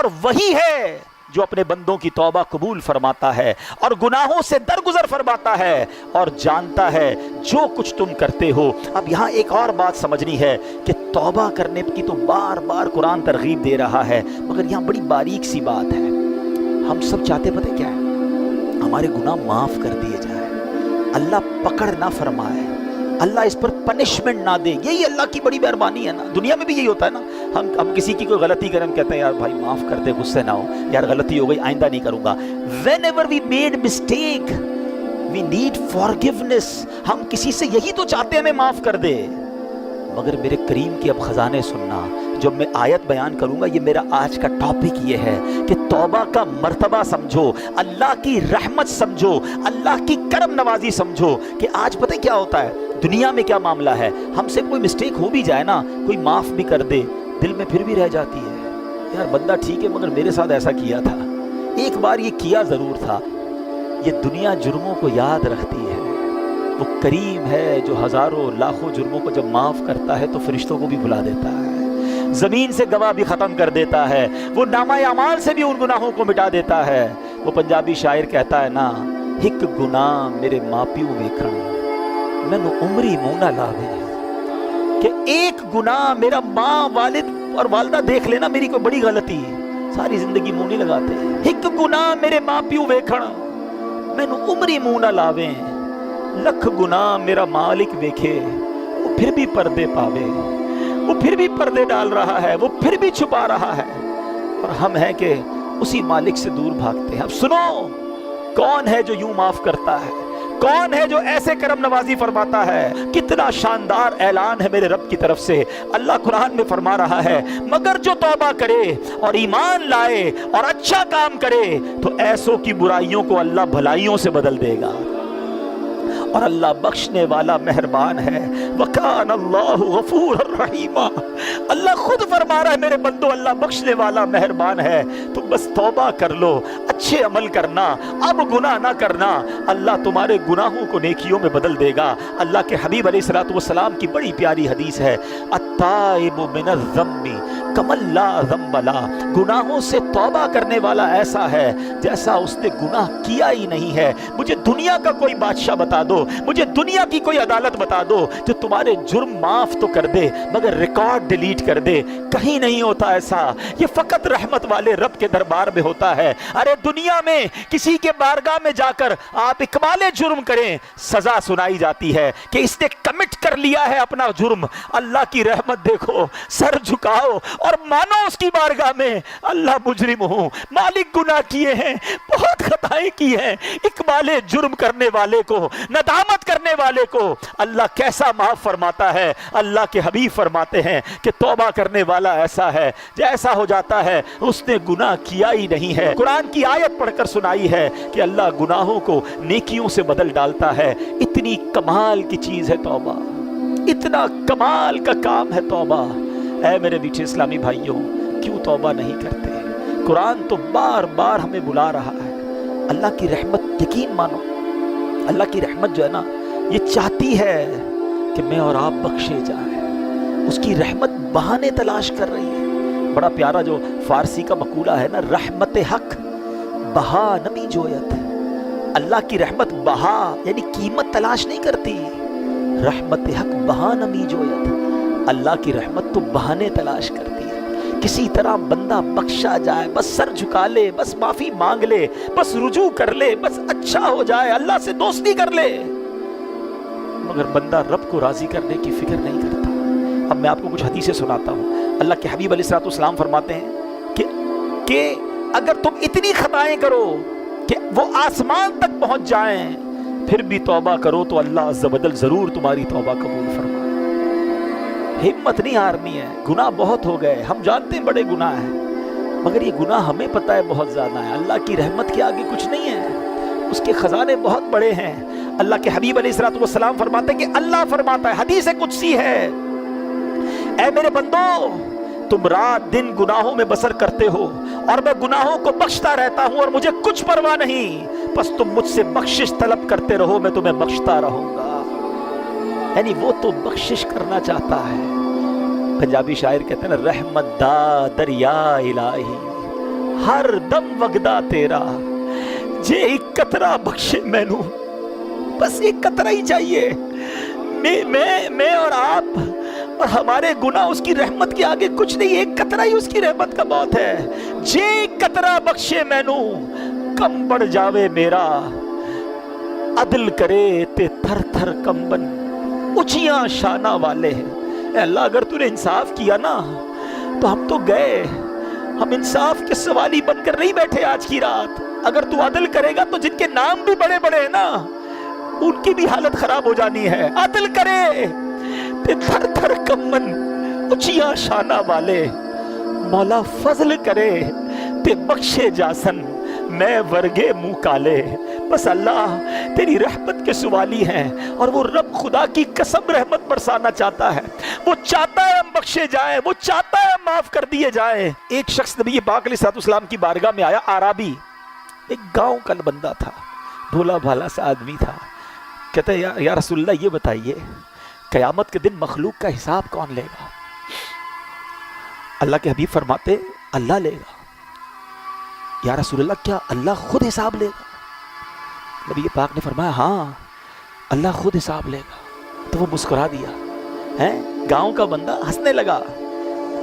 اور وہی ہے جو اپنے بندوں کی توبہ قبول فرماتا ہے اور گناہوں سے درگزر فرماتا ہے اور جانتا ہے جو کچھ تم کرتے ہو۔ اب یہاں ایک اور بات سمجھنی ہے کہ توبہ کرنے کی تو بار بار قرآن ترغیب دے رہا ہے، مگر یہاں بڑی باریک سی بات ہے۔ ہم سب چاہتے پتہ کیا ہے؟ ہمارے گناہ معاف کر دیے جائیں، اللہ پکڑ نہ فرمائے، اللہ اس پر پنشمنٹ نہ دے۔ یہی اللہ کی بڑی مہربانی ہے نا۔ دنیا میں بھی یہی ہوتا ہے نا، ہم کسی کی کوئی غلطی کریں، ہم کہتے ہیں یار بھائی معاف کر دے، غصے نہ ہو، یار غلطی ہو گئی آئندہ نہیں کروں گا۔ whenever we made mistake we need forgiveness۔ ہم کسی سے یہی تو چاہتے ہیں ہمیں معاف کر دے، مگر میرے کریم کی اب خزانے سننا۔ جب میں آیت بیان کروں گا، یہ میرا آج کا ٹاپک یہ ہے کہ توبہ کا مرتبہ سمجھو، اللہ کی رحمت سمجھو، اللہ کی کرم نوازی سمجھو۔ کہ آج پتہ کیا ہوتا ہے دنیا میں، کیا معاملہ ہے، ہم سے کوئی مسٹیک ہو بھی جائے نا، کوئی معاف بھی کر دے، دل میں پھر بھی رہ جاتی ہے، یار بندہ ٹھیک ہے مگر میرے ساتھ ایسا کیا تھا، ایک بار یہ کیا ضرور تھا۔ یہ دنیا جرموں کو یاد رکھتی ہے، وہ کریم ہے جو ہزاروں لاکھوں جرموں کو جب معاف کرتا ہے تو فرشتوں کو بھی بھلا دیتا ہے، زمین سے گواہ بھی ختم کر دیتا ہے، وہ نامہ اعمال سے بھی ان گناہوں کو مٹا دیتا ہے۔ وہ پنجابی شاعر کہتا ہے نا، ایک گناہ میرے ماں پیو ویکھن مینوں عمری منہ نہ لاوے، کہ ایک گناہ میرا ماں والد اور والدہ دیکھ لینا میری کوئی بڑی غلطی، ساری زندگی منہ نہیں لگاتے۔ ایک گناہ میرے ماں پیو ویکھن مینوں عمری منہ نہ لاویں، لکھ گناہ میرا مالک ویکھے وہ پھر بھی پردے پاوے، وہ پھر بھی پردے ڈال رہا ہے، وہ پھر بھی چھپا رہا ہے، اور ہم ہیں کہ اسی مالک سے دور بھاگتے ہیں۔ اب سنو، کون ہے جو یوں معاف کرتا ہے؟ کون ہے جو ایسے کرم نوازی فرماتا ہے؟ کتنا شاندار اعلان ہے میرے رب کی طرف سے۔ اللہ قرآن میں فرما رہا ہے، مگر جو توبہ کرے اور ایمان لائے اور اچھا کام کرے تو ایسوں کی برائیوں کو اللہ بھلائیوں سے بدل دے گا، اور اللہ بخشنے والا مہربان ہے۔ وَكَانَ اللَّهُ غَفُورًا رَحِيمًا۔ اللہ خود فرما رہا ہے میرے بندو، اللہ بخشنے والا مہربان ہے، تم بس توبہ کر لو، اچھے عمل کرنا، اب گناہ نہ کرنا، اللہ تمہارے گناہوں کو نیکیوں میں بدل دے گا۔ اللہ کے حبیب علیہ الصلوۃ والسلام کی بڑی پیاری حدیث ہے، التائب من الذنب کمن لا ذنب لہ۔ گناہوں سے توبہ کرنے والا ایسا ہے جیسا اس نے گناہ کیا ہی نہیں ہے۔ مجھے دنیا کا کوئی بادشاہ بتا دو، مجھے دنیا کی کوئی عدالت بتا دو جو تمہارے جرم معاف تو کر دے مگر ریکارڈ ڈیلیٹ کر دے، کہیں نہیں ہوتا ایسا۔ یہ فقط رحمت والے رب کے دربار میں ہوتا ہے۔ ارے دنیا میں کسی کے بارگاہ میں جا کر آپ اقبال جرم کریں، سزا سنائی جاتی ہے کہ اس نے کمٹ کر لیا ہے اپنا جرم۔ اللہ کی رحمت دیکھو، سر جھکاؤ اور مانو اس کی بارگاہ میں، اللہ مجرم ہوں، مالک گناہ کیے ہیں، بہت خطائیں کی ہیں۔ اقبال جرم کرنے والے کو، ندامت کرنے والے کو اللہ کیسا معاف فرماتا ہے۔ اللہ کے حبیب فرماتے ہیں کہ توبہ کرنے والا ایسا ہے جیسا ہو جاتا ہے اس نے گناہ کیا ہی نہیں ہے۔ قرآن کی آیت پڑھ کر سنائی ہے کہ اللہ گناہوں کو نیکیوں سے بدل ڈالتا ہے۔ اتنی کمال کی چیز ہے توبہ، اتنا کمال کا کام ہے توبہ۔ اے میرے میٹھے اسلامی بھائیوں، کیوں توبہ نہیں کرتے؟ قرآن تو بار بار ہمیں بلا رہا ہے۔ اللہ کی رحمت یقین مانو، اللہ کی رحمت جو ہے نا، یہ چاہتی ہے کہ میں اور آپ بخشے جائیں۔ اس کی رحمت بہانے تلاش کر رہی ہے۔ بڑا پیارا جو فارسی کا مقولہ ہے نا، رحمت حق بہا نمی جویت۔ اللہ کی رحمت بہا یعنی قیمت تلاش نہیں کرتی، رحمت حق بہا نمی جویت۔ اللہ کی رحمت تو بہانے تلاش کرتی ہے، کسی طرح بندہ بخشا جائے، بس سر جھکا لے، بس معافی مانگ لے، بس رجوع کر لے، بس اچھا ہو جائے، اللہ سے دوستی کر لے، مگر بندہ رب کو راضی کرنے کی فکر نہیں کرتا۔ اب میں آپ کو کچھ حدیثیں سناتا ہوں۔ اللہ کے حبیب علیہ الصلوۃ والسلام فرماتے ہیں کہ اگر تم اتنی خطائیں کرو کہ وہ آسمان تک پہنچ جائیں پھر بھی توبہ کرو تو اللہ عز و جل ضرور تمہاری توبہ قبول فرمائے۔ ہمت نہیں ہارنی ہے، گناہ بہت ہو گئے، ہم جانتے ہیں بڑے گناہ ہیں، مگر یہ گناہ ہمیں پتہ ہے بہت زیادہ ہے۔ اللہ کی رحمت کے آگے کچھ نہیں ہے، اس کے خزانے بہت بڑے ہیں۔ اللہ کے حبیب علیہ الصلوۃ والسلام فرماتے ہیں کہ اللہ فرماتا ہے، حدیث قدسی ہے، اے میرے بندو، تم رات دن گناہوں میں بسر کرتے ہو اور میں گناہوں کو بخشتا رہتا ہوں اور مجھے کچھ پرواہ نہیں، بس تم مجھ سے بخشش طلب کرتے رہو، میں تمہیں بخشتا رہوں گا۔ یعنی وہ تو بخشش کرنا چاہتا ہے۔ پنجابی شاعر کہتے ہیں نا، رحمت دا دریا الہی ہر دم وگدا تیرا، جے ایک قطرہ بخشے مینوں، بس ایک قطرہ ہی چاہیے. میں اور آپ اور ہمارے گناہ اس کی رحمت کے آگے کچھ نہیں. ایک قطرہ ہی اس کی رحمت کا بہت ہے. جے ایک قطرہ بخشے مینوں، کم بڑھ جاوے میرا، عدل کرے تے تھر تھر کمبن اونچیاں شانہ والے. اے اللہ اگر تو نے انصاف کیا نا تو ہم تو گئے. ہم انصاف کے سوالی بن کر نہیں بیٹھے آج کی رات. اگر تو عدل کرے گا تو جن کے نام بھی بڑے بڑے ہیں نا ان کی بھی حالت خراب ہو جانی ہے. عدل کرے تے تھر تھر کمبن اونچیاں شانہ والے. مولا فضل کرے تے بخشے جاسن میں ورگے منہ کالے. بس اللہ تیری رحمت کے سوالی ہیں اور وہ رب خدا کی قسم رحمت برسانا چاہتا ہے. وہ چاہتا ہے ہم بخشے جائیں، وہ چاہتا ہے ہم معاف کر دیے جائیں. ایک شخص نبی پاک علیہ الصلوۃ والسلام کی بارگاہ میں آیا. عربی، ایک گاؤں کا بندہ تھا، بھولا بھالا سا آدمی تھا. کہتا ہے یا رسول اللہ یہ بتائیے قیامت کے دن مخلوق کا حساب کون لے گا؟ اللہ کے حبیب فرماتے اللہ لے گا. یا رسول اللہ کیا اللہ خود حساب لے گا؟ نبی پاک نے فرمایا ہاں اللہ خود حساب لے گا. تو وہ مسکرا دیا ہے. گاؤں کا بندہ ہنسنے لگا.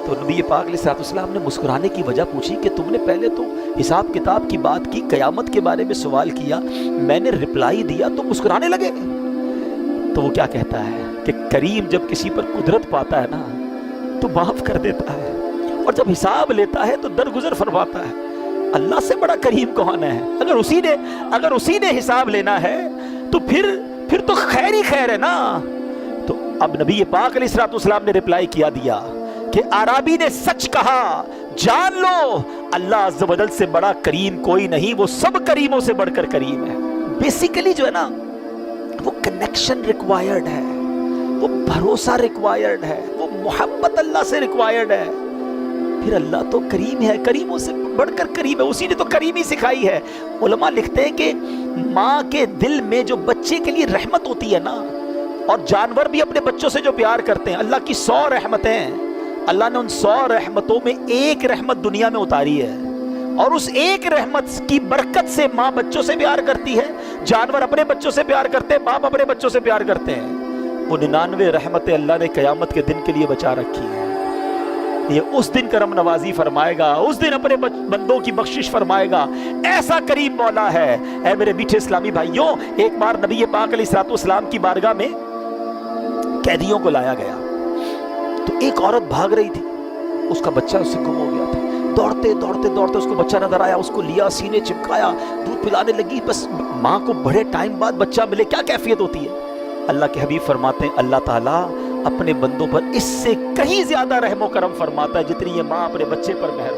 تو نبی پاک علیہ الصلوۃ والسلام نے مسکرانے کی وجہ پوچھی کہ تم نے پہلے تو حساب کتاب کی بات کی، قیامت کے بارے میں سوال کیا، میں نے رپلائی دیا تو مسکرانے لگے. تو وہ کیا کہتا ہے کہ کریم جب کسی پر قدرت پاتا ہے نا تو معاف کر دیتا ہے، اور جب حساب لیتا ہے تو درگزر فرماتا ہے. اللہ سے بڑا کریم کون ہے؟ اگر اسی نے حساب لینا ہے تو پھر تو خیر ہی خیر ہے نا. تو اب نبی پاک علیہ الصلوۃ والسلام نے رپلائی کیا دیا کہ عربی نے سچ کہا، جان لو اللہ عز و جل سے بڑا کریم کوئی نہیں، وہ سب کریموں سے بڑھ کر کریم ہے. بیسیکلی جو ہے نا وہ کنیکشن ریکوائرڈ ہے، وہ بھروسہ ریکوائرڈ ہے، وہ محبت اللہ سے ریکوائرڈ ہے. پھر اللہ تو کریم ہے، کریموں سے بڑھ کر کریم ہے، اسی نے تو کریمی سکھائی ہے. علماء لکھتے ہیں کہ ماں کے دل میں جو بچے کے لیے رحمت ہوتی ہے نا، اور جانور بھی اپنے بچوں سے جو پیار کرتے ہیں، اللہ کی 100 رحمتیں، اللہ نے ان 100 رحمتوں میں ایک رحمت دنیا میں اتاری ہے، اور اس ایک رحمت کی برکت سے ماں بچوں سے پیار کرتی ہے، جانور اپنے بچوں سے پیار کرتے ہیں، باپ اپنے بچوں سے پیار کرتے ہیں. وہ 99 رحمتیں اللہ نے قیامت کے دن کے لیے بچا رکھی ہیں. یہ اس دن کرم نوازی فرمائے گا، اس دن اپنے بندوں کی بخشش فرمائے گا. ایسا کریم مولا ہے. اے میرے میٹھے اسلامی بھائیوں، ایک بار نبی پاک علیہ الصلوۃ والسلام کی بارگاہ میں قیدیوں کو لایا گیا. تو ایک عورت بھاگ رہی تھی، اس کا بچہ اس سے گم ہو گیا تھا. دوڑتے دوڑتے دوڑتے اس کو بچہ نظر آیا، اس کو لیا، سینے چپکایا، دودھ پلانے لگی. بس ماں کو بڑے ٹائم بعد بچہ ملے، کیا کیفیت ہوتی ہے. اللہ کے حبیب فرماتے ہیں اللہ تعالیٰ اپنے بندوں پر اس سے کہیں زیادہ رحم و کرم فرماتا ہے جتنی یہ ماں اپنے بچے پر مہر